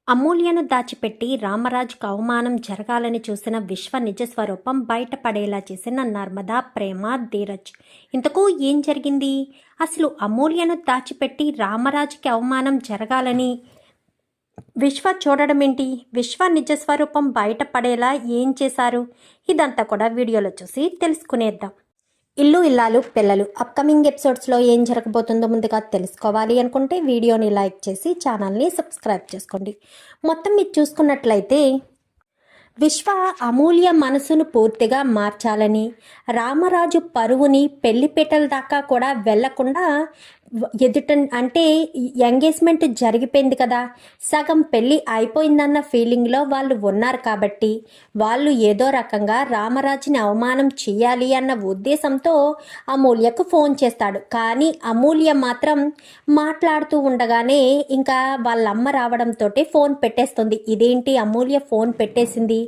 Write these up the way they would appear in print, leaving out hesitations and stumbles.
అమూల్యను దాచిపెట్టి రామరాజుకు అవమానం జరగాలని చూసిన విశ్వ నిజస్వరూపం బయటపడేలా చేసిన నర్మదా, ప్రేమ, ధీరజ్. ఇంతకు ఏం జరిగింది? అసలు అమూల్యను దాచిపెట్టి రామరాజుకి అవమానం జరగాలని విశ్వ చూడడమేంటి? విశ్వ నిజస్వరూపం బయటపడేలా ఏం చేశారు? ఇదంతా కూడా వీడియోలో చూసి తెలుసుకునేద్దాం. ఇల్లు ఇల్లాలు పిల్లలు అప్కమింగ్ ఎపిసోడ్స్లో ఏం జరగబోతుందో ముందుగా తెలుసుకోవాలి అనుకుంటే వీడియోని లైక్ చేసి ఛానల్ని సబ్స్క్రైబ్ చేసుకోండి. మొత్తం మీరు చూసుకున్నట్లయితే విశ్వ అమూల్య మనసును పూర్తిగా మార్చాలని, రామరాజు పరువుని పెళ్లిపీటల దాకా కూడా వెళ్లకుండా ఎదుట అంటే ఎంగేజ్మెంట్ జరిగిపోయింది కదా, సగం పెళ్ళి అయిపోయిందన్న ఫీలింగ్లో వాళ్ళు ఉన్నారు కాబట్టి వాళ్ళు ఏదో రకంగా రామరాజుని అవమానం చేయాలి అన్న ఉద్దేశంతో అమూల్యకు ఫోన్ చేస్తాడు. కానీ అమూల్య మాత్రం మాట్లాడుతూ ఉండగానే ఇంకా వాళ్ళమ్మ రావడంతో ఫోన్ పెట్టేస్తుంది. ఇదేంటి అమూల్య ఫోన్ పెట్టేసింది?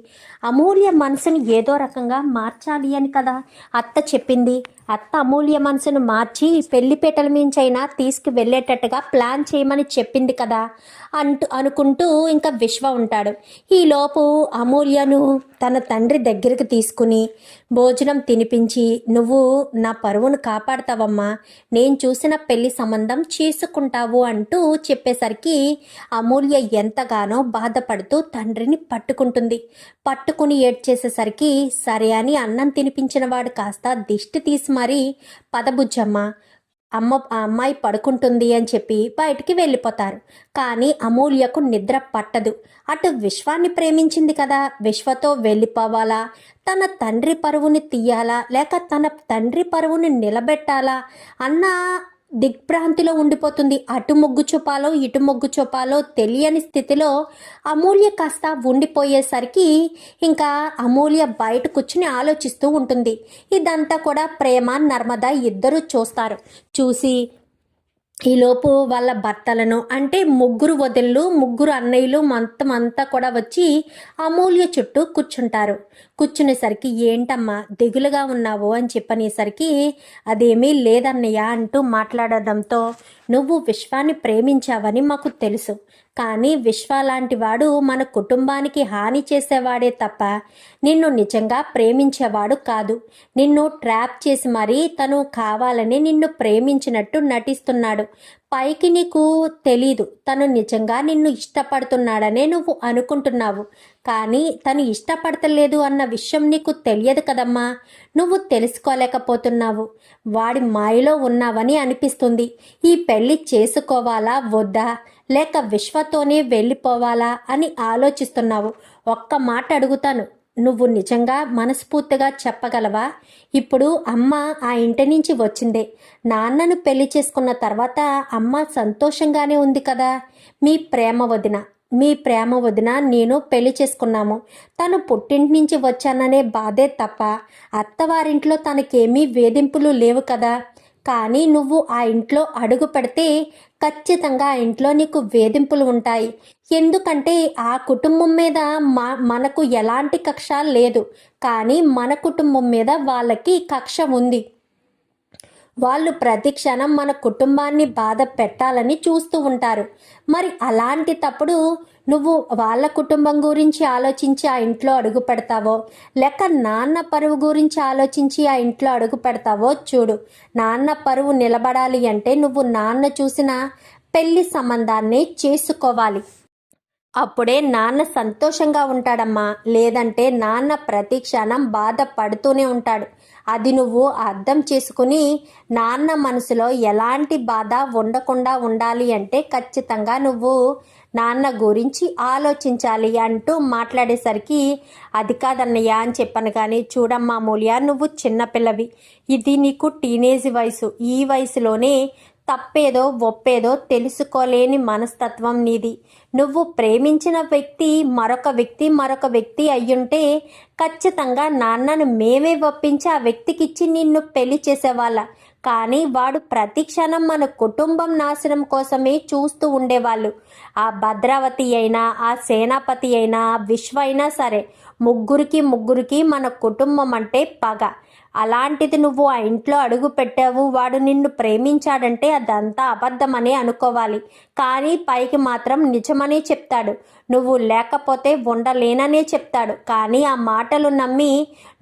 అమూల్య మనసుని ఏదో రకంగా మార్చాలి అని కదా అత్త చెప్పింది. అత్త అమూల్య మనసును మార్చి పెళ్లిపేటల మించైనా తీసుకువెళ్ళేటట్టుగా ప్లాన్ చేయమని చెప్పింది కదా అనుకుంటూ ఇంకా విశ్వ ఉంటాడు. ఈలోపు అమూల్యను తన తండ్రి దగ్గరికి తీసుకుని భోజనం తినిపించి, నువ్వు నా పరువును కాపాడతావమ్మా, నేను చూసిన పెళ్లి సంబంధం చేసుకుంటావు అంటూ చెప్పేసరికి అమూల్య ఎంతగానో బాధపడుతూ తండ్రిని పట్టుకుంటుంది. పట్టుకుని ఏడ్చేసేసరికి సరే అని అన్నం తినిపించిన వాడు కాస్త దిష్టి తీసి మరి పదబుజ్జమ్మ, అమ్మాయి పడుకుంటుంది అని చెప్పి బయటికి వెళ్ళిపోతారు. కానీ అమూల్యకు నిద్ర పట్టదు. అటు విశ్వాన్ని ప్రేమించింది కదా, విశ్వతో వెళ్ళిపోవాలా, తన తండ్రి పరువుని తీయాలా, లేక తన తండ్రి పరువుని నిలబెట్టాలా అన్న దిగ్భ్రాంతిలో ఉండిపోతుంది. అటు మొగ్గు చూపాలో ఇటు మొగ్గు చూపాలో తెలియని స్థితిలో అమూల్య కాస్త ఉండిపోయేసరికి ఇంకా అమూల్య బయట కూర్చుని ఆలోచిస్తూ ఉంటుంది. ఇదంతా కూడా ప్రేమ, నర్మద ఇద్దరూ చూస్తారు. చూసి ఈలోపు వాళ్ళ భర్తలను అంటే ముగ్గురు వదిళ్ళు, ముగ్గురు అన్నయ్యలు మొత్తం అంతా కూడా వచ్చి అమూల్య చుట్టూ కూర్చుంటారు. కూర్చునేసరికి ఏంటమ్మా దిగులుగా ఉన్నావు అని చెప్పనేసరికి అదేమీ లేదన్నయ్య అంటూ మాట్లాడడంతో, నువ్వు విశ్వాన్ని ప్రేమించావని మాకు తెలుసు, కానీ విశ్వ లాంటి వాడు మన కుటుంబానికి హాని చేసేవాడే తప్ప నిన్ను నిజంగా ప్రేమించేవాడు కాదు. నిన్ను ట్రాప్ చేసి మరీ తను కావాలని నిన్ను ప్రేమించినట్టు నటిస్తున్నాడు. పైకి నీకు తెలీదు తను నిజంగా నిన్ను ఇష్టపడుతున్నాడనే నువ్వు అనుకుంటున్నావు, కానీ తను ఇష్టపడతలేదు అన్న విషయం నీకు తెలియదు కదమ్మా. నువ్వు తెలుసుకోలేకపోతున్నావు. వాడి మాయలో ఉన్నావని అనిపిస్తుంది. ఈ పెళ్లి చేసుకోవాలా వద్దా, లేక విశ్వతోనే వెళ్ళిపోవాలా అని ఆలోచిస్తున్నావు. ఒక్క మాట అడుగుతాను, నువ్వు నిజంగా మనస్ఫూర్తిగా చెప్పగలవా? ఇప్పుడు అమ్మ ఆ ఇంటి నుంచి వచ్చిందే, నాన్నను పెళ్లి చేసుకున్న తర్వాత అమ్మ సంతోషంగానే ఉంది కదా. మీ ప్రేమ వదిన నేను పెళ్లి చేసుకున్నాము. తను పుట్టింటి నుంచి వచ్చాననే బాధే తప్ప అత్తవారింట్లో తనకేమీ వేధింపులు లేవు కదా. కానీ నువ్వు ఆ ఇంట్లో అడుగు పెడితే ఖచ్చితంగా ఆ ఇంట్లో నీకు వేధింపులు ఉంటాయి. ఎందుకంటే ఆ కుటుంబం మీద మనకు ఎలాంటి కక్ష లేదు, కానీ మన కుటుంబం మీద వాళ్ళకి కక్ష ఉంది. వాళ్ళు ప్రతి క్షణం మన కుటుంబాన్ని బాధ పెట్టాలని చూస్తూ ఉంటారు. మరి అలాంటి తప్పుడు నువ్వు వాళ్ళ కుటుంబం గురించి ఆలోచించి ఆ ఇంట్లో అడుగు పెడతావో, లేక నాన్న పరువు గురించి ఆలోచించి ఆ ఇంట్లో అడుగు పెడతావో చూడు. నాన్న పరువు నిలబడాలి అంటే నువ్వు నాన్న చూసిన పెళ్లి సంబంధాన్ని చేసుకోవాలి. అప్పుడే నాన్న సంతోషంగా ఉంటాడమ్మా. లేదంటే నాన్న ప్రతి క్షణం బాధపడుతూనే ఉంటాడు. అది నువ్వు అర్థం చేసుకుని నాన్న మనసులో ఎలాంటి బాధ ఉండకుండా ఉండాలి అంటే ఖచ్చితంగా నువ్వు నాన్న గురించి ఆలోచించాలి అంటూ మాట్లాడేసరికి అది కాదన్నయ్య అని చెప్పాను. కానీ చూడమ్మా మూల్య, నువ్వు చిన్నపిల్లవి, ఇది నీకు టీనేజ్ వయసు. ఈ వయసులోనే తప్పేదో ఒప్పేదో తెలుసుకోలేని మనస్తత్వం నీది. నువ్వు ప్రేమించిన వ్యక్తి మరొక వ్యక్తి అయ్యుంటే ఖచ్చితంగా నాన్నను మేమే ఒప్పించి ఆ వ్యక్తికిచ్చి నిన్ను పెళ్లి చేసేవాళ్ళ. కానీ వాడు ప్రతి క్షణం మన కుటుంబం నాశనం కోసమే చూస్తూ ఉండేవాళ్ళు. ఆ భద్రావతి అయినా ఆ సేనాపతి అయినా విశ్వ అయినా సరే ముగ్గురికి మన కుటుంబం అంటే పగ. అలాంటిది నువ్వు ఆ ఇంట్లో అడుగు పెట్టావు, వాడు నిన్ను ప్రేమించాడంటే అదంతా అబద్ధమనే అనుకోవాలి. కానీ పైకి మాత్రం నిజమనే చెప్తాడు. నువ్వు లేకపోతే ఉండలేననే చెప్తాడు. కానీ ఆ మాటలు నమ్మి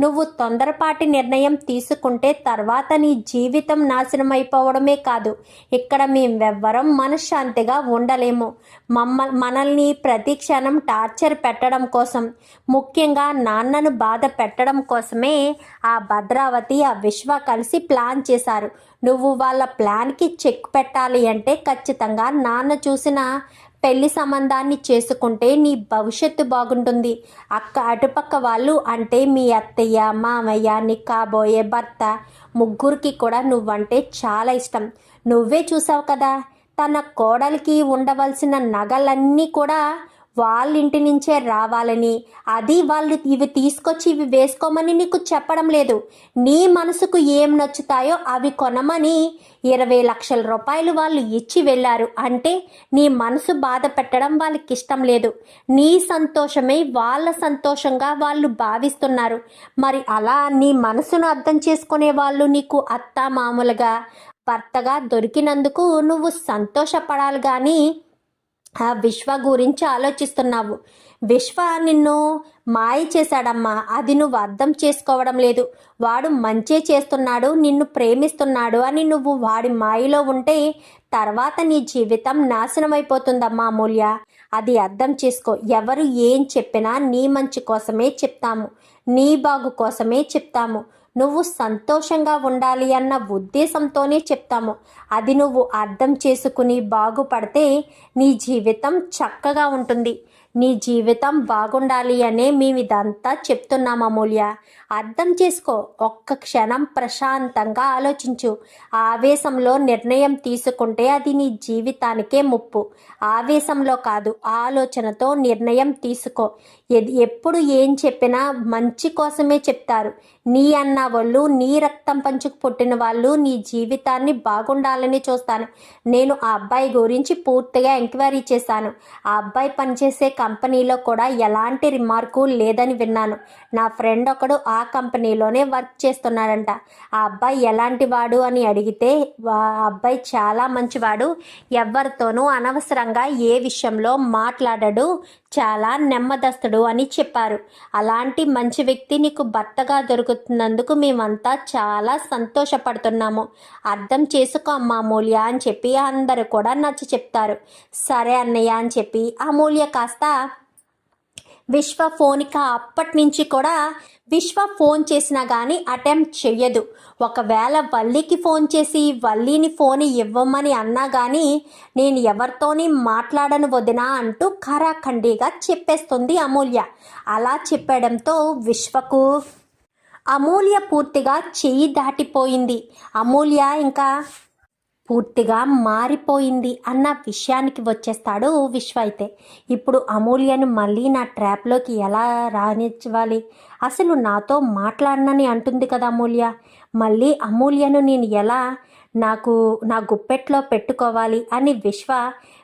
నువ్వు తొందరపాటి నిర్ణయం తీసుకుంటే తర్వాత నీ జీవితం నాశనం అయిపోవడమే కాదు, ఇక్కడ మేమెవ్వరం మనశ్శాంతిగా ఉండలేము. మనల్ని ప్రతి క్షణం టార్చర్ పెట్టడం కోసం, ముఖ్యంగా నాన్నను బాధ పెట్టడం కోసమే ఆ భద్రావతి ఆ విశ్వ కలిసి ప్లాన్ చేశారు. నువ్వు వాళ్ళ ప్లాన్కి చెక్ పెట్టాలి అంటే ఖచ్చితంగా నాన్న చూసిన పెళ్లి సంబంధాన్ని చేసుకుంటే నీ భవిష్యత్తు బాగుంటుంది. అటుపక్క వాళ్ళు అంటే మీ అత్తయ్య, మామయ్య, నీ కాబోయే భర్త ముగ్గురికి కూడా నువ్వంటే చాలా ఇష్టం. నువ్వే చూసావు కదా, తన కోడలికి ఉండవలసిన నగలన్నీ కూడా వాళ్ళ ఇంటి నుంచే రావాలని, అది వాళ్ళు ఇవి తీసుకొచ్చి ఇవి వేసుకోమని నీకు చెప్పడం లేదు. నీ మనసుకు ఏం నచ్చుతాయో అవి కొనమని 20 లక్షల రూపాయలు వాళ్ళు ఇచ్చి వెళ్ళారు. అంటే నీ మనసు బాధ పెట్టడం వాళ్ళకి ఇష్టం లేదు. నీ సంతోషమే వాళ్ళ సంతోషంగా వాళ్ళు భావిస్తున్నారు. మరి అలా నీ మనసును అర్థం చేసుకునే వాళ్ళు నీకు అత్త మామూలుగా భర్తగా దొరికినందుకు నువ్వు సంతోషపడాలి. కానీ ఆ విశ్వ గురించి ఆలోచిస్తున్నావు. విశ్వ నిన్ను మాయ చేశాడమ్మా, అది నువ్వు అర్థం చేసుకోవడం లేదు. వాడు మంచే చేస్తున్నాడు, నిన్ను ప్రేమిస్తున్నాడు అని నువ్వు వాడి మాయలో ఉంటే తర్వాత నీ జీవితం నాశనం అయిపోతుందమ్మా అమూల్య. అది అర్థం చేసుకో. ఎవరు ఏం చెప్పినా నీ మంచి కోసమే చెప్తాము, నీ బాగు కోసమే చెప్తాము. నువ్వు సంతోషంగా ఉండాలి అన్న ఉద్దేశంతోనే చెప్తాము. అది నువ్వు అర్థం చేసుకుని బాగుపడితే నీ జీవితం చక్కగా ఉంటుంది. నీ జీవితం బాగుండాలి అనే మేము ఇదంతా చెప్తున్నాం అమూల్య. అర్థం చేసుకో. ఒక్క క్షణం ప్రశాంతంగా ఆలోచించు. ఆవేశంలో నిర్ణయం తీసుకుంటే అది నీ జీవితానికే ముప్పు. ఆవేశంలో కాదు, ఆలోచనతో నిర్ణయం తీసుకో. ఎప్పుడు ఏం చెప్పినా మంచి కోసమే చెప్తారు. నీ అన్న వాళ్ళు, నీ రక్తం పంచుకు పుట్టిన వాళ్ళు నీ జీవితాన్ని బాగుండాలని చూస్తాను. నేను ఆ అబ్బాయి గురించి పూర్తిగా ఎంక్వైరీ చేశాను. ఆ అబ్బాయి పనిచేసే కంపెనీలో కూడా ఎలాంటి రిమార్కు లేదని విన్నాను. నా ఫ్రెండ్ ఒకడు ఆ కంపెనీలోనే వర్క్ చేస్తున్నాడంట. ఆ అబ్బాయి ఎలాంటి వాడు అని అడిగితే ఆ అబ్బాయి చాలా మంచివాడు, ఎవరితోనూ అనవసరంగా ఏ విషయంలో మాట్లాడడు, చాలా నెమ్మదస్తుడు అని చెప్పారు. అలాంటి మంచి వ్యక్తి నీకు భర్తగా దొరుకుతున్నందుకు మేమంతా చాలా సంతోషపడుతున్నాము. అర్థం చేసుకో అమ్మా అమూల్య అని చెప్పి అందరూ కూడా నచ్చ చెప్తారు. సరే అన్నయ్య అని చెప్పి అమూల్య కాస్త విశ్వ ఫోన్కి అప్పటి నుంచి కూడా విశ్వ ఫోన్ చేసినా కానీ అటెంప్ట్ చెయ్యదు. ఒకవేళ వల్లికి ఫోన్ చేసి వల్లిని ఫోన్ ఇవ్వమని అన్నా కానీ నేను ఎవరితోని మాట్లాడను వదినా అంటూ ఖరాఖండిగా చెప్పేస్తుంది అమూల్య. అలా చెప్పడంతో విశ్వకు అమూల్య పూర్తిగా చెయ్యి దాటిపోయింది. అమూల్య ఇంకా పూర్తిగా మారిపోయింది అన్న విషయానికి వచ్చేస్తాడు విశ్వ. అయితే ఇప్పుడు అమూల్యను మళ్ళీ నా ట్రాప్లోకి ఎలా రానివ్వాలి? అసలు నాతో మాట్లాడనని అంటుంది కదా అమూల్య. మళ్ళీ అమూల్యను నేను ఎలా నా గుప్పెట్లో పెట్టుకోవాలి అని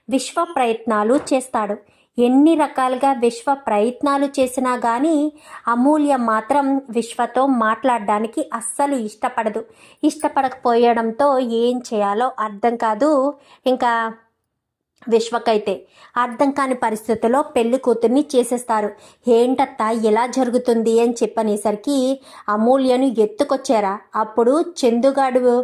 విశ్వ ప్రయత్నాలు చేస్తాడు. ఎన్ని రకాలుగా విశ్వ ప్రయత్నాలు చేసినా కానీ అమూల్య మాత్రం విశ్వతో మాట్లాడడానికి అస్సలు ఇష్టపడకపోయడంతో ఏం చేయాలో అర్థం కాదు. ఇంకా విశ్వకైతే అర్థం కాని పరిస్థితుల్లో పెళ్లి కూతుర్ని చేసేస్తారు. ఏంటత్తా ఇలా జరుగుతుంది అని చెప్పనేసరికి అమూల్యను ఎత్తుకొచ్చారా, అప్పుడు చందుగాడు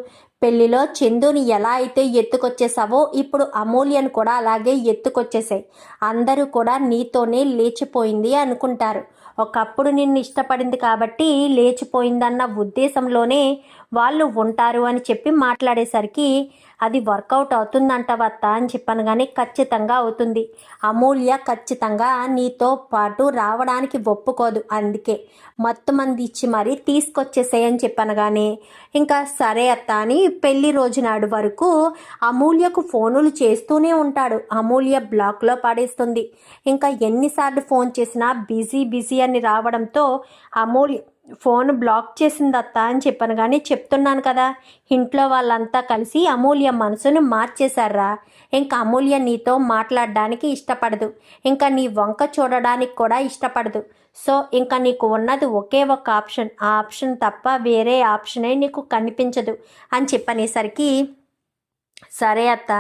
పెళ్లిలో చందుని ఎలా అయితే ఎత్తుకొచ్చేసావో ఇప్పుడు అమూల్యను కూడా అలాగే ఎత్తుకొచ్చేసాయి. అందరూ కూడా నీతోనే లేచిపోయింది అనుకుంటారు. ఒకప్పుడు నిన్ను ఇష్టపడింది కాబట్టి లేచిపోయిందన్న ఉద్దేశంలోనే వాళ్ళు ఉంటారు అని చెప్పి మాట్లాడేసరికి అది వర్కౌట్ అవుతుందంటవత్త అని చెప్పాను. కానీ ఖచ్చితంగా అవుతుంది. అమూల్య ఖచ్చితంగా నీతో పాటు రావడానికి ఒప్పుకోదు. అందుకే మత్తు మంది ఇచ్చి మరీ తీసుకొచ్చేసేయని చెప్పాను. కానీ ఇంకా సరే అత్త అని పెళ్లి రోజు నాడు వరకు అమూల్యకు ఫోనులు చేస్తూనే ఉంటాడు. అమూల్య బ్లాక్లో పడేస్తుంది. ఇంకా ఎన్నిసార్లు ఫోన్ చేసినా బిజీ అని రావడంతో ఫోన్ బ్లాక్ చేసింది అత్త అని చెప్పాను, కానీ చెప్తున్నాను కదా, ఇంట్లో వాళ్ళంతా కలిసి అమూల్య మనసుని మార్చేశారా. ఇంకా అమూల్య నీతో మాట్లాడడానికి ఇష్టపడదు, ఇంకా నీ వంక చూడడానికి కూడా ఇష్టపడదు. సో ఇంకా నీకు ఉన్నది ఒకే ఒక ఆప్షన్, ఆ ఆప్షన్ తప్ప వేరే ఆప్షనే నీకు కనిపించదు అని చెప్పనేసరికి, సరే అత్త,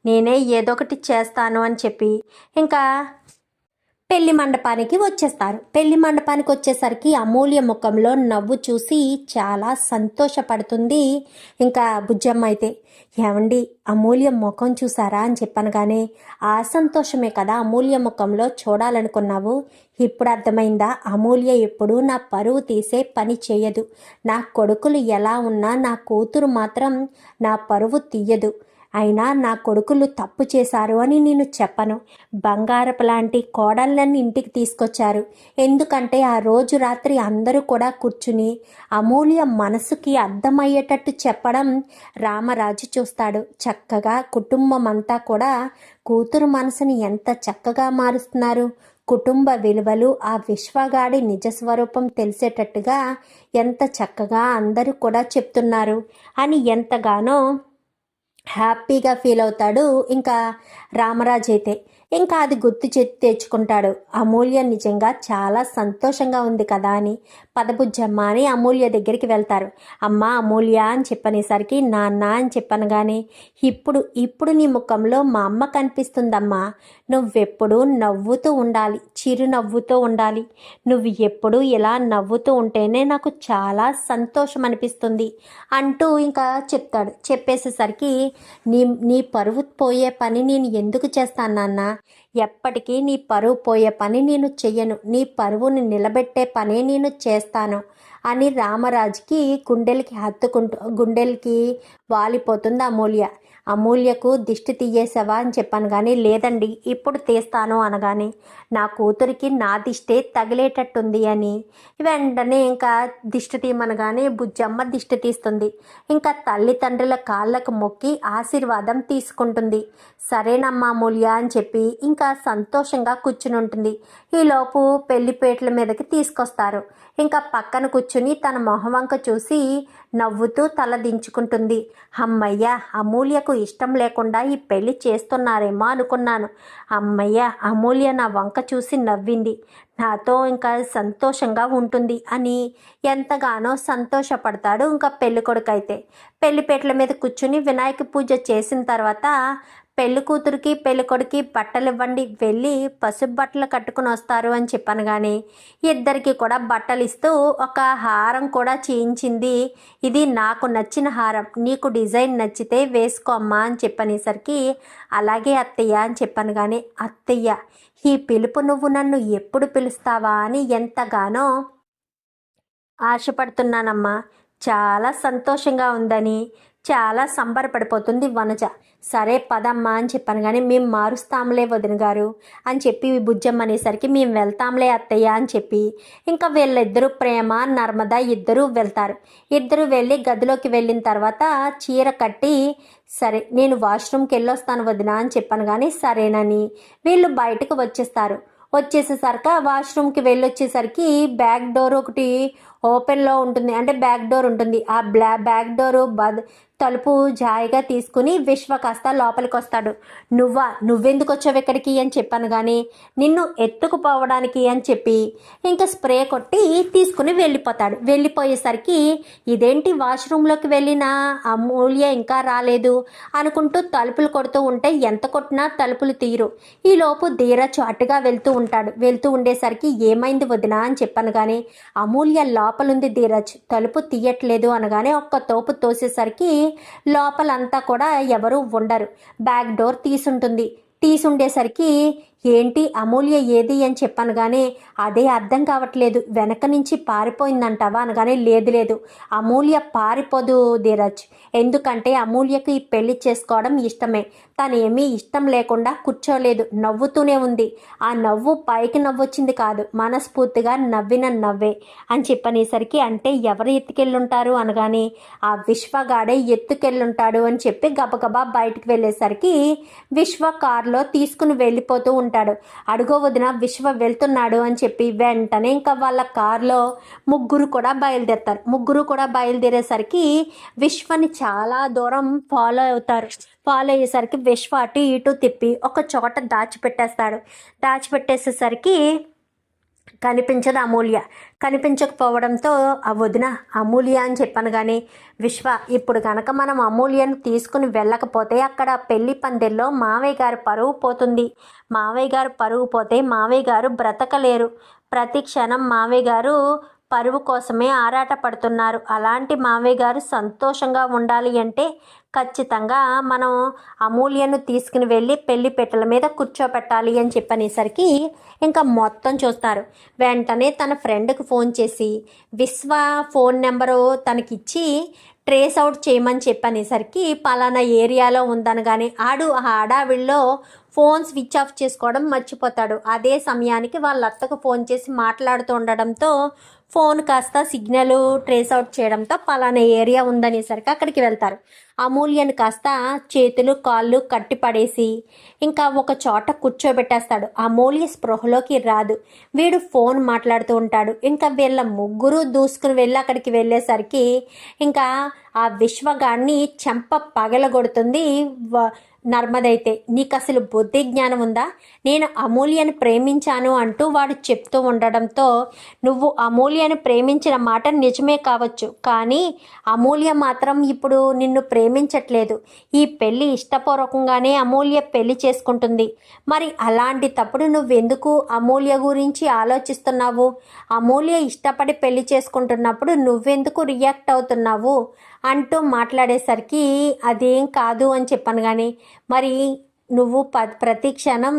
నేనే ఏదో ఒకటి చేస్తాను అని చెప్పి ఇంకా పెళ్లి మండపానికి వచ్చేస్తారు. పెళ్లి మండపానికి వచ్చేసరికి అమూల్య ముఖంలో నవ్వు చూసి చాలా సంతోషపడుతుంది ఇంకా బుజ్జమ్మ అయితే. ఏమండి, అమూల్య ముఖం చూసారా అని చెప్పాను, కానీ ఆ సంతోషమే కదా అమూల్య ముఖంలో చూడాలనుకున్నావు. ఇప్పుడు అర్థమైందా? అమూల్య ఎప్పుడూ నా పరువు తీసే పని చేయదు. నా కొడుకులు ఎలా ఉన్నా నా కూతురు మాత్రం నా పరువు తీయదు. అయినా నా కొడుకులు తప్పు చేశారు అని నేను చెప్పను. బంగారపు లాంటి కోడళ్ళని ఇంటికి తీసుకొచ్చారు. ఎందుకంటే ఆ రోజు రాత్రి అందరూ కూడా కూర్చుని అమూల్య మనసుకి అర్థమయ్యేటట్టు చెప్పడం రామరాజు చూస్తాడు. చక్కగా కుటుంబం అంతా కూడా కూతురు మనసుని ఎంత చక్కగా మారుస్తున్నారు. కుటుంబ విలువలు, ఆ విశ్వగాడి నిజస్వరూపం తెలిసేటట్టుగా ఎంత చక్కగా అందరూ కూడా చెప్తున్నారు అని ఎంతగానో హ్యాపీగా ఫీల్ అవుతాడు ఇంకా రామరాజు అయితే. ఇంకా అది గుర్తు తెచ్చుకుంటాడు. అమూల్య నిజంగా చాలా సంతోషంగా ఉంది కదా అని. పదబుజ్జమ్మ అని అమూల్య దగ్గరికి వెళ్తారు. అమ్మ అమూల్య అని చెప్పనేసరికి నాన్న అని చెప్పను, కానీ ఇప్పుడు నీ ముఖంలో మా అమ్మ కనిపిస్తుందమ్మా. నువ్వెప్పుడు నవ్వుతూ ఉండాలి, చిరునవ్వుతూ ఉండాలి. నువ్వు ఎప్పుడు ఇలా నవ్వుతూ ఉంటేనే నాకు చాలా సంతోషం అనిపిస్తుంది అంటూ ఇంకా చెప్తాడు. చెప్పేసేసరికి నీ పరువు పోయే పని నేను ఎందుకు చేస్తాను నాన్న? ఎప్పటికీ నీ పరువు పోయే పని నేను చెయ్యను. నీ పరువుని నిలబెట్టే పనే నేను చేస్తాను అని రామరాజుకి గుండెలకి వాలిపోతుంది అమూల్య. అమూల్యకు దిష్టి తీయేసావా అని చెప్పాను, కానీ లేదండి ఇప్పుడు తీస్తాను అనగానే నా కూతురికి నా దిష్టే తగిలేటట్టుంది అని వెంటనే ఇంకా దిష్టి తీయమనగానే బుజ్జమ్మ దిష్టి తీస్తుంది. ఇంకా తల్లిదండ్రుల కాళ్ళకు మొక్కి ఆశీర్వాదం తీసుకుంటుంది. సరేనమ్మా అమూల్య అని చెప్పి ఇంకా సంతోషంగా కూర్చుని ఉంటుంది. ఈలోపు పెళ్లిపేటల మీదకి తీసుకొస్తారు. ఇంకా పక్కన కూర్చుని తన మొహవంక చూసి నవ్వుతూ తల దించుకుంటుంది. అమ్మయ్య, అమూల్యకు ఇష్టం లేకుండా ఈ పెళ్లి చేస్తున్నారేమో అనుకున్నాను. అమ్మయ్య, అమూల్య నా వంక చూసి నవ్వింది, నాతో ఇంకా సంతోషంగా ఉంటుంది అని ఎంతగానో సంతోషపడతాడు ఇంకా పెళ్ళికొడుకు అయితే. పెళ్లిపేటల మీద కూర్చుని వినాయక పూజ చేసిన తర్వాత పెళ్లి కూతురికి పెళ్ళికొడుకి బట్టలు ఇవ్వండి, వెళ్ళి పసుపు బట్టలు కట్టుకుని వస్తారు అని చెప్పాను, కానీ ఇద్దరికి కూడా బట్టలు ఇస్తూ ఒక హారం కూడా చేయించింది. ఇది నాకు నచ్చిన హారం, నీకు డిజైన్ నచ్చితే వేసుకో అమ్మా అని చెప్పనేసరికి అలాగే అత్తయ్య అని చెప్పాను, కానీ అత్తయ్య ఈ పిలుపు నువ్వు నన్ను ఎప్పుడు పిలుస్తావా అని ఎంతగానో ఆశపడుతున్నానమ్మా. చాలా సంతోషంగా ఉందని చాలా సంబరపడిపోతుంది వనజ. సరే పదమ్మా అని చెప్పాను, కానీ మేము మారుస్తాంలే వదిన గారు అని చెప్పి బుజ్జమ్మ అనేసరికి మేము వెళ్తాంలే అత్తయ్య అని చెప్పి ఇంకా వీళ్ళిద్దరూ ప్రేమ నర్మద ఇద్దరూ వెళ్తారు. ఇద్దరు వెళ్ళి గదిలోకి వెళ్ళిన తర్వాత చీర కట్టి సరే నేను వాష్రూమ్కి వెళ్ళొస్తాను వదిన అని చెప్పాను, కానీ సరేనని వీళ్ళు బయటకు వచ్చేస్తారు. వచ్చేసేసరికి వాష్రూమ్కి వెళ్ళొచ్చేసరికి బ్యాక్ డోర్ ఒకటి ఓపెన్లో ఉంటుంది, అంటే బ్యాక్ డోర్ ఉంటుంది. ఆ బ్యాక్ డోరు తలుపు జాయిగా తీసుకుని విశ్వ కాస్త లోపలికి వస్తాడు. నువ్వెందుకు వచ్చావు ఇక్కడికి అని చెప్పాను, కానీ నిన్ను ఎత్తుకుపోవడానికి అని చెప్పి ఇంకా స్ప్రే కొట్టి తీసుకుని వెళ్ళిపోతాడు. వెళ్ళిపోయేసరికి ఇదేంటి వాష్రూమ్లోకి వెళ్ళిన అమూల్య ఇంకా రాలేదు అనుకుంటూ తలుపులు కొడుతూ ఉంటే ఎంత కొట్టినా తలుపులు తీయరు. ఈలోపు ధీరజ్ అటుగా వెళ్తూ ఉంటాడు. వెళ్తూ ఉండేసరికి ఏమైంది వదినా అని చెప్పాను, కానీ అమూల్య లోపలుంది ధీరజ్, తలుపు తీయట్లేదు అనగానే ఒక్క తోపు తోసేసరికి లోపలంతా కూడా ఎవరు ఉండరు. బ్యాక్ డోర్ తీసుండేసరికి ఏంటి అమూల్య ఏది అని చెప్పాను, కానీ అదే అర్థం కావట్లేదు, వెనక నుంచి పారిపోయిందంటావా అనగానే లేదు అమూల్య పారిపోదు ధీరజ్, ఎందుకంటే అమూల్యకు ఈ పెళ్లి చేసుకోవడం ఇష్టమే. తను ఏమీ ఇష్టం లేకుండా కూర్చోలేదు, నవ్వుతూనే ఉంది. ఆ నవ్వు పైకి నవ్వొచ్చింది కాదు, మనస్ఫూర్తిగా నవ్విన నవ్వే అని చెప్పనేసరికి అంటే ఎవరు ఎత్తుకెళ్ళుంటారు అనగానే ఆ విశ్వగాడే ఎత్తుకెళ్ళుంటాడు అని చెప్పి గబగబా బయటికి వెళ్ళేసరికి విశ్వ కారులో తీసుకుని వెళ్ళిపోతూ ఉంటాడు. ఉంటాడు. అడుగో వదిన విశ్వ వెళ్తున్నాడు అని చెప్పి వెంటనే ఇంకా వాళ్ళ కారులో ముగ్గురు కూడా బయలుదేరేసరికి విశ్వని చాలా దూరం ఫాలో అవుతారు. ఫాలో అయ్యేసరికి విశ్వ అటు ఇటు తిప్పి ఒక చోట దాచిపెట్టేసేసరికి కనిపించదు అమూల్య. కనిపించకపోవడంతో ఆ వదిన అమూల్య అని చెప్పాను. కానీ విశ్వ, ఇప్పుడు కనుక మనం అమూల్యను తీసుకుని వెళ్ళకపోతే అక్కడ పెళ్లి పందిల్లో మావయ్య గారు పరువు పోతుంది. మావయ్య గారు పరువు పోతే మావయ్య గారు బ్రతకలేరు. ప్రతి క్షణం మావయ్య గారు పరువు కోసమే ఆరాట పడుతున్నారు. అలాంటి మావయ్య గారు సంతోషంగా ఉండాలి అంటే ఖచ్చితంగా మనం అమూల్యను తీసుకుని వెళ్ళి పెళ్లి పెట్టెల మీద కూర్చోపెట్టాలి అని చెప్పనేసరికి ఇంకా మొత్తం చూస్తారు. వెంటనే తన ఫ్రెండ్కి ఫోన్ చేసి విశ్వ ఫోన్ నెంబరు తనకిచ్చి ట్రేస్ అవుట్ చేయమని చెప్పనేసరికి పలానా ఏరియాలో ఉందనగానే ఆడు ఆ హడావిడిలో ఫోన్ స్విచ్ ఆఫ్ చేసుకోవడం మర్చిపోతాడు. అదే సమయానికి వాళ్ళ అత్తకు ఫోన్ చేసి మాట్లాడుతూ ఉండడంతో ఫోన్ కాస్త సిగ్నల్ ట్రేస్ అవుట్ చేయడంతో పలానా ఏరియా ఉందనేసరికి అక్కడికి వెళ్తారు. అమూల్యను కాస్త చేతులు కాళ్ళు కట్టిపడేసి ఇంకా ఒక చోట కూర్చోబెట్టేస్తాడు. అమూల్య స్పృహలోకి రాదు. వీడు ఫోన్ మాట్లాడుతూ ఉంటాడు. ఇంకా వీళ్ళ ముగ్గురు దూసుకుని వెళ్ళి అక్కడికి వెళ్ళేసరికి ఇంకా ఆ విశ్వగాడిని చెంప పగలగొడుతుంది నర్మదైతే. నీకు అసలు బుద్ధి జ్ఞానం ఉందా? నేను అమూల్యను ప్రేమించాను అంటూ వాడు చెప్తూ ఉండడంతో నువ్వు అమూల్యను ప్రేమించిన మాట నిజమే కావచ్చు, కానీ అమూల్య మాత్రం ఇప్పుడు నిన్ను ప్రేమించట్లేదు. ఈ పెళ్ళి ఇష్టపూర్వకంగానే అమూల్య పెళ్లి చేసుకుంటుంది. మరి అలాంటి తప్పుడు నువ్వెందుకు అమూల్య గురించి ఆలోచిస్తున్నావు? అమూల్య ఇష్టపడి పెళ్లి చేసుకుంటున్నప్పుడు నువ్వెందుకు రియాక్ట్ అవుతున్నావు అంటూ మాట్లాడేసరికి అదేం కాదు అని చెప్పాను. కానీ మరి నువ్వు ప్రతి క్షణం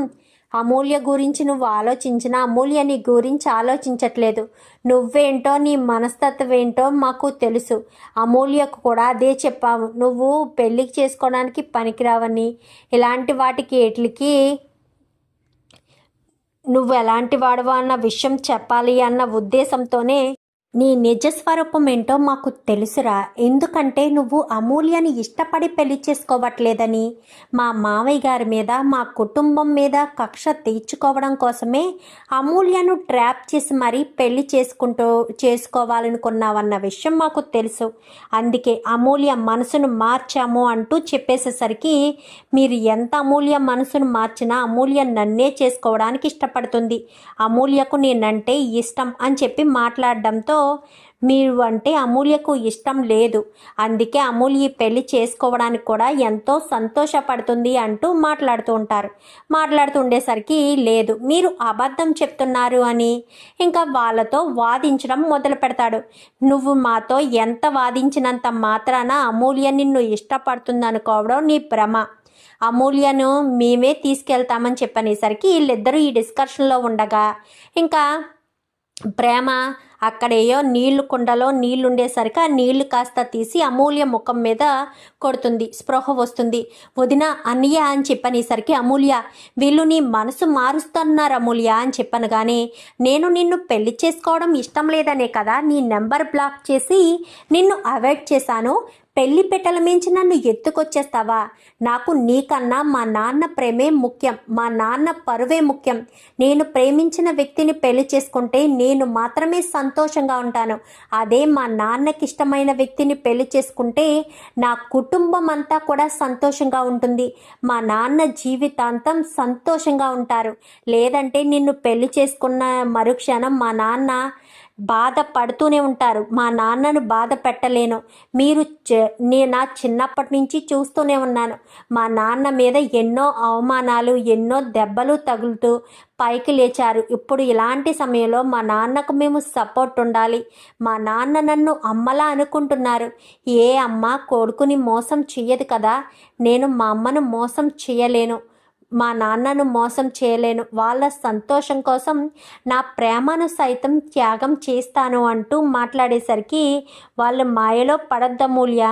అమూల్య గురించి నువ్వు ఆలోచించినా అమూల్య నీ గురించి ఆలోచించట్లేదు. నువ్వేంటో నీ మనస్తత్వం ఏంటో మాకు తెలుసు. అమూల్యకు కూడా అదే చెప్పావు, నువ్వు పెళ్ళికి చేసుకోవడానికి పనికిరావని, ఇలాంటి వాటికి ఎట్లకి నువ్వు ఎలాంటి వాడవా అన్న విషయం చెప్పాలి అన్న ఉద్దేశంతోనే నీ నిజస్వరూపం ఏంటో మాకు తెలుసురా. ఎందుకంటే నువ్వు అమూల్యని ఇష్టపడి పెళ్లి చేసుకోవట్లేదని మా మావయ్య గారి మీద మా కుటుంబం మీద కక్ష తీర్చుకోవడం కోసమే అమూల్యను ట్రాప్ చేసి మరీ పెళ్లి చేసుకోవాలనుకున్నావన్న విషయం మాకు తెలుసు. అందుకే అమూల్య మనసును మార్చాము అంటూ చెప్పేసేసరికి మీరు ఎంత అమూల్య మనసును మార్చినా అమూల్య నన్నే చేసుకోవడానికి ఇష్టపడుతుంది, అమూల్యకు నేనంటే ఇష్టం అని చెప్పి మాట్లాడడంతో మీరు అంటే అమూల్యకు ఇష్టం లేదు, అందుకే అమూల్య పెళ్లి చేసుకోవడానికి కూడా ఎంతో సంతోషపడుతుంది అంటూ మాట్లాడుతూ ఉండేసరికి లేదు మీరు అబద్ధం చెప్తున్నారు అని ఇంకా వాళ్ళతో వాదించడం మొదలు పెడతాడు. నువ్వు మాతో ఎంత వాదించినంత మాత్రాన అమూల్య నిన్ను ఇష్టపడుతుంది అనుకోవడం నీ భ్రమ. అమూల్యను మేమే తీసుకెళ్తామని చెప్పనేసరికి వీళ్ళిద్దరూ ఈ డిస్కషన్లో ఉండగా ఇంకా ప్రేమ అక్కడేయో కుండలో నీళ్లుండేసరికి ఆ నీళ్లు కాస్త తీసి అమూల్య ముఖం మీద కొడుతుంది. స్పృహ వస్తుంది. వదిన అన్నయ్య అని చెప్పనేసరికి అమూల్య వీళ్ళు నీ మనసు మారుస్తున్నారు అమూల్య అని చెప్పను. కానీ నేను నిన్ను పెళ్లి చేసుకోవడం ఇష్టం లేదనే కదా నీ నెంబర్ బ్లాక్ చేసి నిన్ను అవాయిడ్ చేశాను. పెళ్లి పెట్టెల మించి నన్ను ఎత్తుకొచ్చేస్తావా? నాకు నీకన్నా మా నాన్న ప్రేమే ముఖ్యం, మా నాన్న పరువే ముఖ్యం. నేను ప్రేమించిన వ్యక్తిని పెళ్లి చేసుకుంటే నేను మాత్రమే సంతోషంగా ఉంటాను. అదే మా నాన్నకి ఇష్టమైన వ్యక్తిని పెళ్లి చేసుకుంటే నా కుటుంబం అంతా కూడా సంతోషంగా ఉంటుంది. మా నాన్న జీవితాంతం సంతోషంగా ఉంటారు. లేదంటే నిన్ను పెళ్లి చేసుకున్న మరుక్షణం మా నాన్న బాధపడుతూనే ఉంటారు. మా నాన్నను బాధ పెట్టలేను. నా చిన్నప్పటి నుంచి చూస్తూనే ఉన్నాను. మా నాన్న మీద ఎన్నో అవమానాలు, ఎన్నో దెబ్బలు తగులుతూ పైకి లేచారు. ఇప్పుడు ఇలాంటి సమయంలో మా నాన్నకు మేము సపోర్ట్ ఉండాలి. మా నాన్న నన్ను అమ్మలా అనుకుంటున్నారు. ఏ అమ్మ కొడుకుని మోసం చెయ్యదు కదా. నేను మా అమ్మను మోసం చేయలేను, మా నాన్నను మోసం చేయలేను. వాళ్ళ సంతోషం కోసం నా ప్రేమను సైతం త్యాగం చేస్తాను అంటూ మాట్లాడేసరికి వాళ్ళ మాయలో పడద్దమూల్య,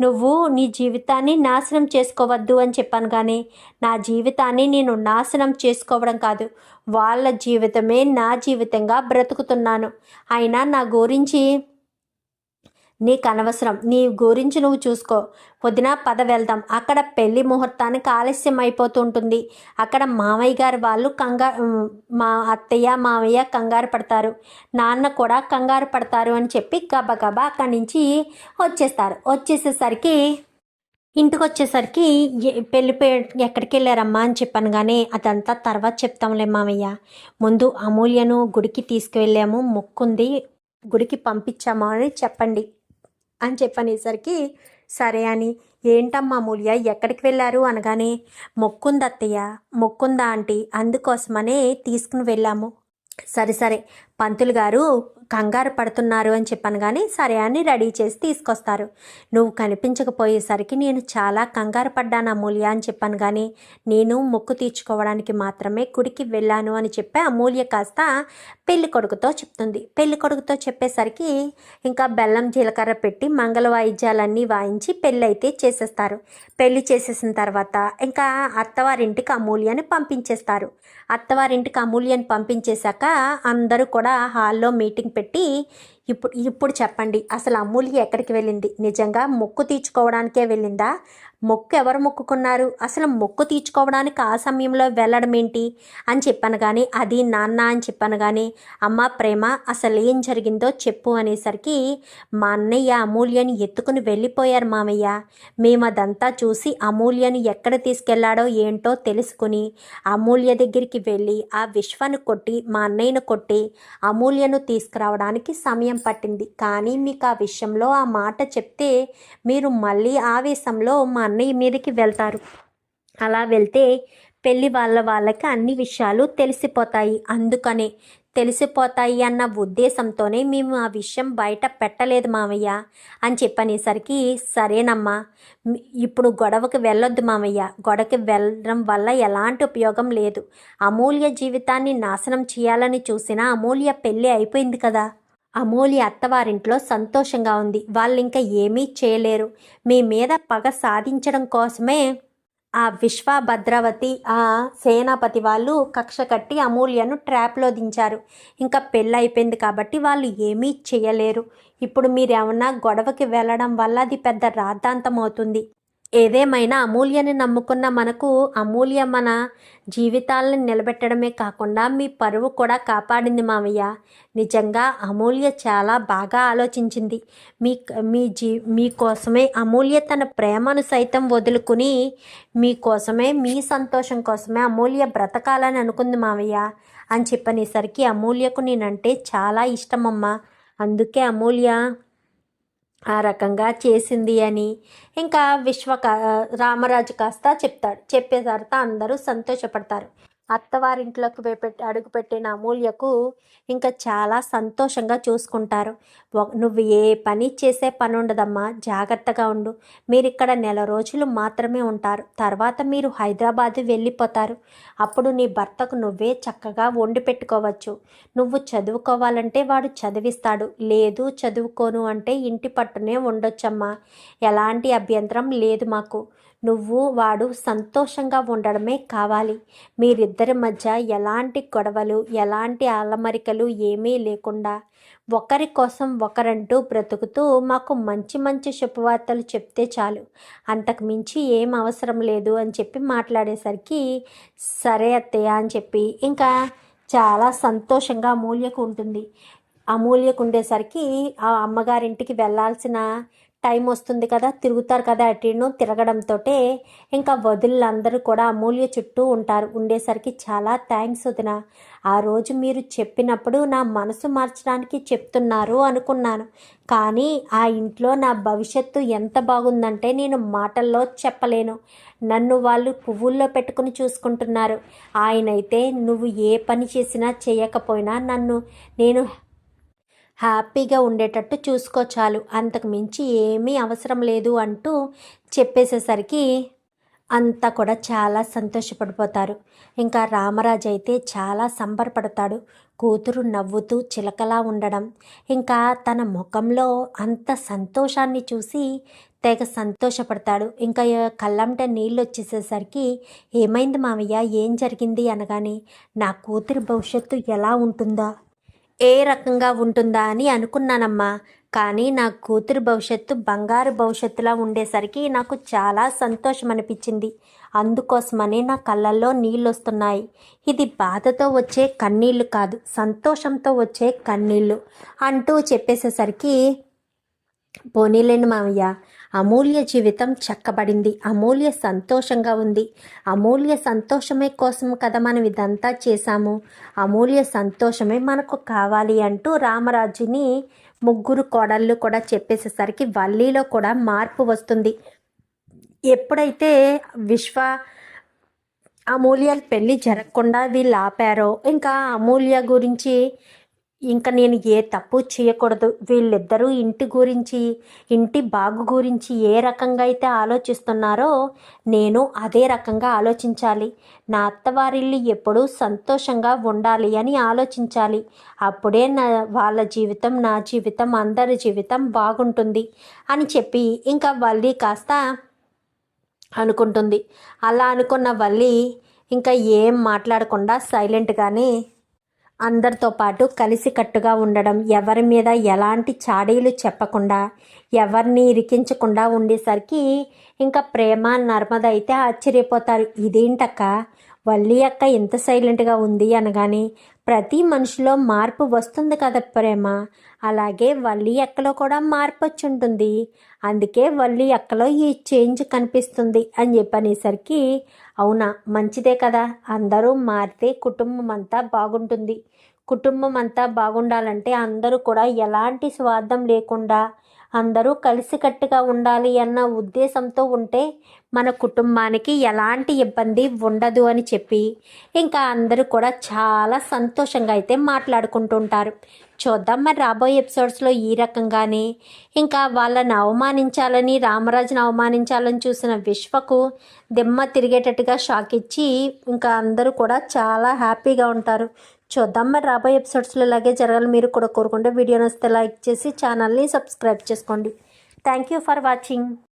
నువ్వు నీ జీవితాన్ని నాశనం చేసుకోవద్దు అని చెప్పాను. కానీ నా జీవితాన్ని నేను నాశనం చేసుకోవడం కాదు, వాళ్ళ జీవితమే నా జీవితంగా బ్రతుకుతున్నాను. అయినా నా గురించి నీకు అనవసరం, నీ గురించి నువ్వు చూసుకో. పొద్దున పద వెళ్దాం. అక్కడ పెళ్లి ముహూర్తానికి ఆలస్యం అయిపోతుంటుంది. అక్కడ మామయ్య గారు వాళ్ళు మా అత్తయ్య మామయ్య కంగారు పడతారు, నాన్న కూడా కంగారు పడతారు అని చెప్పి గబగబా అక్కడి నుంచి వచ్చేస్తారు. ఇంటికి వచ్చేసరికి పెళ్ళి ఎక్కడికి వెళ్ళారమ్మా అని చెప్పాను. కానీ అదంతా తర్వాత చెప్తాంలే మామయ్య, ముందు అమూల్యను గుడికి తీసుకువెళ్ళాము, మొక్కుంది, గుడికి పంపించామా అని చెప్పండి అని చెప్పనేసరికి సరే అని, ఏంటమ్మా అమూల్య ఎక్కడికి వెళ్ళారు అనగానే, మొక్కుంది అత్తయ్య, మొక్కుందా ఆంటీ, అందుకోసమనే తీసుకుని వెళ్ళాము. సరే పంతులు గారు కంగారు పడుతున్నారు అని చెప్పాను. కానీ సరే అని రెడీ చేసి తీసుకొస్తారు. నువ్వు కనిపించకపోయేసరికి నేను చాలా కంగారు పడ్డాను అమూల్య అని చెప్పాను. కానీ నేను మొక్కు తీర్చుకోవడానికి మాత్రమే గుడికి వెళ్ళాను అని చెప్పి అమూల్య కాస్త పెళ్లి కొడుకుతో చెప్తుంది. పెళ్లి కొడుకుతో చెప్పేసరికి ఇంకా బెల్లం జీలకర్ర పెట్టి మంగళ వాయిద్యాలన్నీ వాయించి పెళ్ళి అయితే చేసేస్తారు. పెళ్లి చేసేసిన తర్వాత ఇంకా అత్తవారింటికి అమూల్యని పంపించేస్తారు. అత్తవారింటికి అమూల్యని పంపించేశాక అందరూ కూడా హాల్లో మీటింగ్ పెట్టి ఇప్పుడు చెప్పండి, అసలు అమూల్య ఎక్కడికి వెళ్ళింది? నిజంగా మొక్కు తీర్చుకోవడానికే వెళ్ళిందా? మొక్కు ఎవరు మొక్కుకున్నారు? అసలు మొక్కు తీర్చుకోవడానికి ఆ సమయంలో వెళ్ళడం ఏంటి అని చెప్పాను. కానీ అది నాన్న అని చెప్పాను. కానీ అమ్మ ప్రేమ అసలు ఏం జరిగిందో చెప్పు అనేసరికి మా అన్నయ్య అమూల్యని ఎత్తుకుని వెళ్ళిపోయారు మామయ్య. మేము అదంతా చూసి అమూల్యని ఎక్కడ తీసుకెళ్లాడో ఏంటో తెలుసుకుని అమూల్య దగ్గరికి వెళ్ళి ఆ విశ్వను కొట్టి మా అన్నయ్యను కొట్టి అమూల్యను తీసుకురావడానికి సమయం పట్టింది. కానీ మీకు ఆ విషయంలో ఆ మాట చెప్తే మీరు మళ్ళీ ఆవేశంలో మా అన్నయ్య మీదకి వెళ్తారు. అలా వెళ్తే పెళ్ళి వాళ్ళకి అన్ని విషయాలు తెలిసిపోతాయి. అందుకనే తెలిసిపోతాయి అన్న ఉద్దేశంతోనే మేము ఆ విషయం బయట పెట్టలేదు మామయ్య అని చెప్పనేసరికి సరేనమ్మా, ఇప్పుడు గొడవకి వెళ్ళొద్దు మామయ్య, గొడవకి వెళ్ళడం వల్ల ఎలాంటి ఉపయోగం లేదు. అమూల్య జీవితాన్ని నాశనం చేయాలని చూసినా అమూల్య పెళ్ళి అయిపోయింది కదా. అమూల్య అత్తవారింట్లో సంతోషంగా ఉంది. వాళ్ళు ఇంకా ఏమీ చేయలేరు. మీ మీద పగ సాధించడం కోసమే ఆ విశ్వ భద్రావతి ఆ సేనాపతి వాళ్ళు కక్ష కట్టి అమూల్యను ట్రాప్లో దించారు. ఇంకా పెళ్ళి అయిపోయింది కాబట్టి వాళ్ళు ఏమీ చేయలేరు. ఇప్పుడు మీరేమన్నా గొడవకి వెళ్ళడం వల్ల అది పెద్ద రాద్ధాంతం అవుతుంది. ఏదేమైనా అమూల్యని నమ్ముకున్న మనకు అమూల్య మన జీవితాలను నిలబెట్టడమే కాకుండా మీ పరువు కూడా కాపాడింది మామయ్య. నిజంగా అమూల్య చాలా బాగా ఆలోచించింది. మీకోసమే అమూల్య తన ప్రేమను సైతం వదులుకుని మీకోసమే, మీ సంతోషం కోసమే అమూల్య బ్రతకాలని అనుకుంది మామయ్య అని చెప్పనేసరికి అమూల్యకు నేనంటే చాలా ఇష్టమమ్మా, అందుకే అమూల్య ఆ రకంగా చేసింది అని ఇంకా రామరాజు కాస్త చెప్తాడు. చెప్పే తర్వాత అందరూ సంతోషపడతారు. అత్తవారింట్లోకి అడుగుపెట్టిన అమూల్యకు ఇంకా చాలా సంతోషంగా చూసుకుంటారు. నువ్వు ఏ పని చేసే పని ఉండదమ్మా, జాగ్రత్తగా ఉండు. మీరు ఇక్కడ నెల రోజులు మాత్రమే ఉంటారు, తర్వాత మీరు హైదరాబాద్ వెళ్ళిపోతారు. అప్పుడు నీ భర్తకు నువ్వే చక్కగా వండి పెట్టుకోవచ్చు. నువ్వు చదువుకోవాలంటే వాడు చదివిస్తాడు, లేదు చదువుకోను అంటే ఇంటి పట్టునే ఉండొచ్చమ్మా, ఎలాంటి అభ్యంతరం లేదు మాకు. వాడు సంతోషంగా ఉండడమే కావాలి. మీరిద్దరి మధ్య ఎలాంటి గొడవలు, ఎలాంటి అలమరికలు ఏమీ లేకుండా ఒకరి కోసం ఒకరంటూ బ్రతుకుతూ మాకు మంచి మంచి శుభవార్తలు చెప్తే చాలు, అంతకు మించి ఏం అవసరం లేదు అని చెప్పి మాట్లాడేసరికి సరే అత్తయ్య అని చెప్పి ఇంకా చాలా సంతోషంగా అమూల్యకు ఉంటుంది. అమూల్యకు ఉండేసరికి ఆ అమ్మగారింటికి వెళ్ళాల్సిన టైం వస్తుంది కదా, తిరుగుతారు కదా, అటును తిరగడంతో ఇంకా వదిలందరూ కూడా అమూల్య చుట్టూ ఉండేసరికి చాలా థ్యాంక్స్ వదిన, ఆ రోజు మీరు చెప్పినప్పుడు నా మనసు మార్చడానికి చెప్తున్నారు అనుకున్నాను. కానీ ఆ ఇంట్లో నా భవిష్యత్తు ఎంత బాగుందంటే నేను మాటల్లో చెప్పలేను. నన్ను వాళ్ళు పువ్వుల్లో పెట్టుకుని చూసుకుంటున్నారు. ఆయనైతే నువ్వు ఏ పని చేసినా చేయకపోయినా నేను హ్యాపీగా ఉండేటట్టు చూసుకో చాలు, అంతకు మించి ఏమీ అవసరం లేదు అంటూ చెప్పేసేసరికి అంతా కూడా చాలా సంతోషపడిపోతారు. ఇంకా రామరాజు అయితే చాలా సంబరపడతాడు. కూతురు నవ్వుతూ చిలకలా ఉండడం, ఇంకా తన ముఖంలో అంత సంతోషాన్ని చూసి తెగ సంతోషపడతాడు. ఇంకా కళ్ళంట నీళ్ళు వచ్చేసేసరికి ఏమైంది మామయ్య, ఏం జరిగింది అనగానే, నా కూతురి భవిష్యత్తు ఎలా ఉంటుందా, ఏ రకంగా ఉంటుందా అని అనుకున్నానమ్మా, కానీ నా కూతురు భవిష్యత్తు బంగారు భవిష్యత్తులా ఉండేసరికి నాకు చాలా సంతోషం అనిపించింది. అందుకోసమని నా కళ్ళల్లో నీళ్ళు వస్తున్నాయి. ఇది బాధతో వచ్చే కన్నీళ్ళు కాదు, సంతోషంతో వచ్చే కన్నీళ్ళు అంటూ చెప్పేసేసరికి, పోనీలేండి మామయ్య, అమూల్య జీవితం చక్కబడింది, అమూల్య సంతోషంగా ఉంది, అమూల్య సంతోషమే కోసం కదా మనం ఇదంతా చేశాము, అమూల్య సంతోషమే మనకు కావాలి అంటూ రామరాజుని ముగ్గురు కోడళ్ళు కూడా చెప్పేసేసరికి వల్లీలో కూడా మార్పు వస్తుంది. ఎప్పుడైతే విశ్వ అమూల్య పెళ్ళి జరగకుండా వీళ్ళు ఆపారో, ఇంకా అమూల్య గురించి ఇంకా నేను ఏ తప్పు చేయకూడదు, వీళ్ళిద్దరూ ఇంటి గురించి, ఇంటి బాగు గురించి ఏ రకంగా అయితే ఆలోచిస్తున్నారో నేను అదే రకంగా ఆలోచించాలి, నా అత్తవారిల్లు ఎప్పుడూ సంతోషంగా ఉండాలి అని ఆలోచించాలి. అప్పుడే వాళ్ళ జీవితం, నా జీవితం, అందరి జీవితం బాగుంటుంది అని చెప్పి ఇంకా వల్లి కాస్త అనుకుంటుంది. అలా అనుకున్న వల్లి ఇంకా ఏం మాట్లాడకుండా సైలెంట్గానే అందరితో పాటు కలిసికట్టుగా ఉండడం, ఎవరి మీద ఎలాంటి చాడీలు చెప్పకుండా, ఎవరిని ఇరికించకుండా ఉండేసరికి ఇంకా ప్రేమ, నర్మద అయితే ఆశ్చర్యపోతారు. ఇదేంటక్క, వల్లి అక్క ఎంత సైలెంట్గా ఉంది అనగానే, ప్రతి మనిషిలో మార్పు వస్తుంది కదా ప్రేమ, అలాగే వల్లి అక్కలో కూడా మార్పు వచ్చి ఉంటుంది, అందుకే వల్లి అక్కలో ఈ చేంజ్ కనిపిస్తుంది అని చెప్పనేసరికి, అవునా మంచిదే కదా, అందరూ మారితే కుటుంబం అంతా బాగుంటుంది, కుటుంబం అంతా బాగుండాలంటే అందరూ కూడా ఎలాంటి స్వార్థం లేకుండా అందరూ కలిసికట్టుగా ఉండాలి అన్న ఉద్దేశంతో ఉంటే మన కుటుంబానికి ఎలాంటి ఇబ్బంది ఉండదు అని చెప్పి ఇంకా అందరూ కూడా చాలా సంతోషంగా అయితే మాట్లాడుకుంటుంటారు. చూద్దాం మరి రాబోయే ఎపిసోడ్స్లో ఈ రకంగానే ఇంకా వాళ్ళని అవమానించాలని, రామరాజుని అవమానించాలని చూసిన విశ్వకు దిమ్మ తిరిగేటట్టుగా షాక్ ఇచ్చి ఇంకా అందరూ కూడా చాలా హ్యాపీగా ఉంటారు. చూద్దాం మరి రాబోయే ఎపిసోడ్స్లో ఇలాగే జరగాలి మీరు కూడా కోరుకుంటే వీడియో నచ్చితే లైక్ చేసి ఛానల్ని సబ్స్క్రైబ్ చేసుకోండి. Thank you for watching.